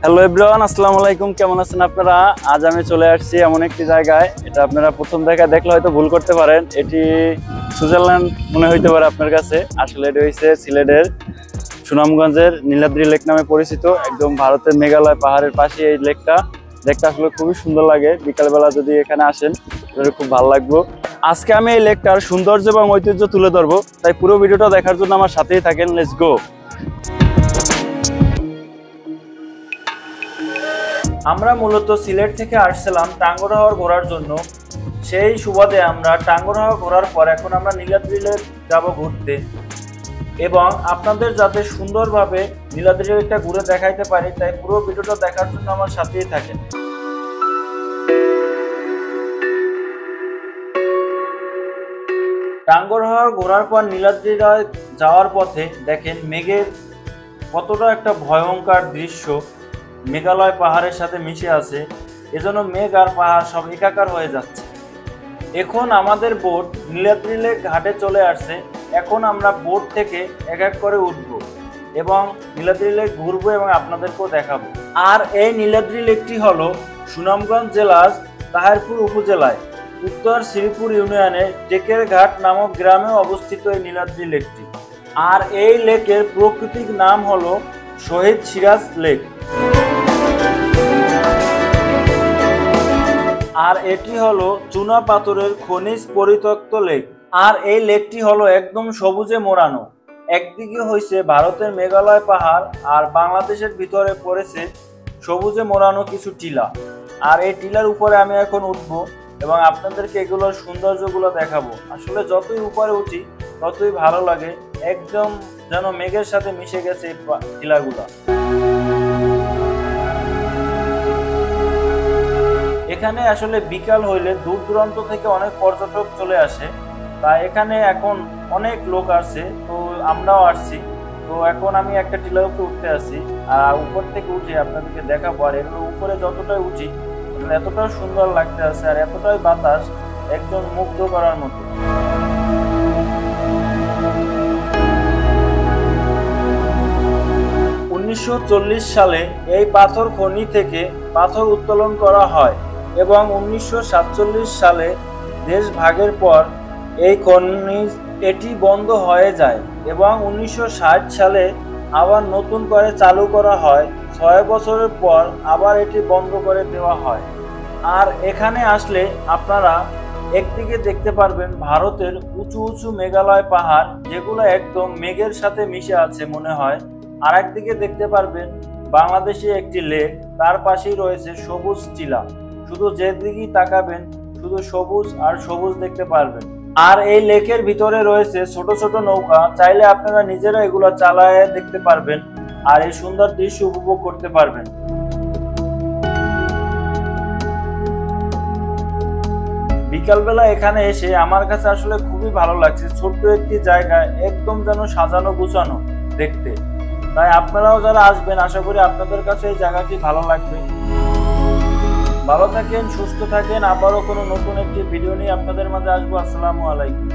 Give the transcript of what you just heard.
Hello everyone, আসসালামু আলাইকুম। কেমন আছেন আপনারা? আজ আমি চলে আসছি এমন একটি জায়গায়, এটা আপনারা প্রথম দেখা দেখলে হয়তো ভুল করতে পারেন। এটি সুইজারল্যান্ড মনে হইতে পারে আপনার কাছে। আসলে এটি হচ্ছে সিলেটের সুনামগঞ্জের নীলাদ্রি লেক নামে পরিচিত। একদম ভারতের মেঘালয় পাহাড়ের পাশে এই লেকটা দেখতে আসলে খুবই সুন্দর লাগে। বিকালবেলা যদি এখানে আসেন তাহলে খুব ভালো লাগবে। আজকে আমি এই লেকটার সৌন্দর্য এবং ঐতিহ্য তুলে ধরবো, তাই পুরো ভিডিওটা দেখার জন্য আমার সাথেই থাকেন। Let's go. আমরা মূলত সিলেট থেকে আসছিলাম টাঙ্গরহাওর ঘোরার জন্য। সেই সুবাদে আমরা টাঙ্গরহাওর ঘোরার পর এখন আমরা নীলাদ্রি লেক যাব ঘুরতে, এবং আপনাদের যাতে সুন্দরভাবে নীলাদ্রি লেকটা ঘুরে দেখাইতে পারি, তাই পুরো ভিডিওটা দেখার জন্য আমার সাথেই থাকেন। টাঙ্গরহাওর ঘোরার পর নীলাদ্রি লেক যাওয়ার পথে দেখেন মেঘের কতটা একটা ভয়ঙ্কর দৃশ্য মেঘালয় পাহাড়ের সাথে মিশে আছে। এজন্য মেঘ আর পাহাড় সব একাকার হয়ে যাচ্ছে। এখন আমাদের বোট নীলাদ্রি লেক ঘাটে চলে আসছে। এখন আমরা বোট থেকে এক এক করে উঠব এবং নীলাদ্রি লেক ঘুরবো এবং আপনাদেরকেও দেখাবো। আর এই নীলাদ্রি লেকটি হলো সুনামগঞ্জ জেলার তাহিরপুর উপজেলায় উত্তর শ্রীপুর ইউনিয়নের টেকের ঘাট নামক গ্রামে অবস্থিত এই নীলাদ্রি লেকটি। আর এই লেকের প্রকৃতিক নাম হলো শহীদ সিরাজ লেক। আর এটি হলো চুনা পাথরের খনিজ পরিত্যক্ত লেক। আর এই লেকটি হলো একদম সবুজে মোড়ানো। একদিকে হইছে ভারতের মেঘালয় পাহাড়, আর বাংলাদেশের ভিতরে পড়েছে সবুজে মোড়ানো কিছু টিলা। আর এই টিলার উপরে আমি এখন উঠবো এবং আপনাদেরকে এগুলোর সৌন্দর্যগুলো দেখাবো। আসলে যতই উপরে উঠি ততই ভালো লাগে, একদম যেন মেঘের সাথে মিশে গেছে এই টিলাগুলা। এখানে আসলে বিকাল হইলে দূর দূরান্ত থেকে অনেক পর্যটক চলে আসে, তাই এখানে এখন অনেক লোক আসছে, তো আমরাও আসছি। তো এখন আমি একটা টিলার উপরে উঠতে আসছি, আর উপর থেকে উঠে আপনাদেরকে দেখাবো। আর এগুলো উপরে যতটাই উঠি এতটাই সুন্দর লাগতে আছে, আর এতটাই বাতাস একজন মুগ্ধ করার মতো। সালে এই পাথর খনি থেকে পাথর উত্তোলন করা হয় এবং 1947 সালে দেশ ভাগের পর এই খনি এটি বন্ধ হয়ে যায় এবং 1960 সালে আবার নতুন করে চালু করা হয়। 6 বছরের পর আবার এটি বন্ধ করে দেওয়া হয়। আর এখানে আসলে আপনারা একদিকে দেখতে পারবেন ভারতের উঁচু উঁচু মেঘালয় পাহাড়, যেগুলো একদম মেঘের সাথে মিশে আছে মনে হয়। আর একদিকে দেখতে পারবেন বাংলাদেশে একটি লেক, তার পাশেই রয়েছে সবুজ টিলা। শুধু যেদিকেই তাকাবেন শুধু সবুজ আর সবুজ দেখতে পারবেন। আর এই লেকের ভিতরে রয়েছে ছোট ছোট নৌকা, চাইলে আপনারা নিজেরা এগুলো চালায় দেখতে পারবেন আর এই সুন্দর দৃশ্য উপভোগ করতে পারবেন। বিকালবেলা এখানে এসে আমার কাছে আসলে খুবই ভালো লাগছে। ছোট্ট একটি জায়গায় একদম যেন সাজানো গুছানো দেখতে। তাই আপনারাও যারা আসবেন আশা করি আপনাদের কাছে এই জায়গাটি ভালো লাগবে। ভালো থাকেন, সুস্থ থাকেন। আবারও কোনো নতুন একটি ভিডিও নিয়ে আপনাদের মাঝে আসবো। আসসালামু আলাইকুম।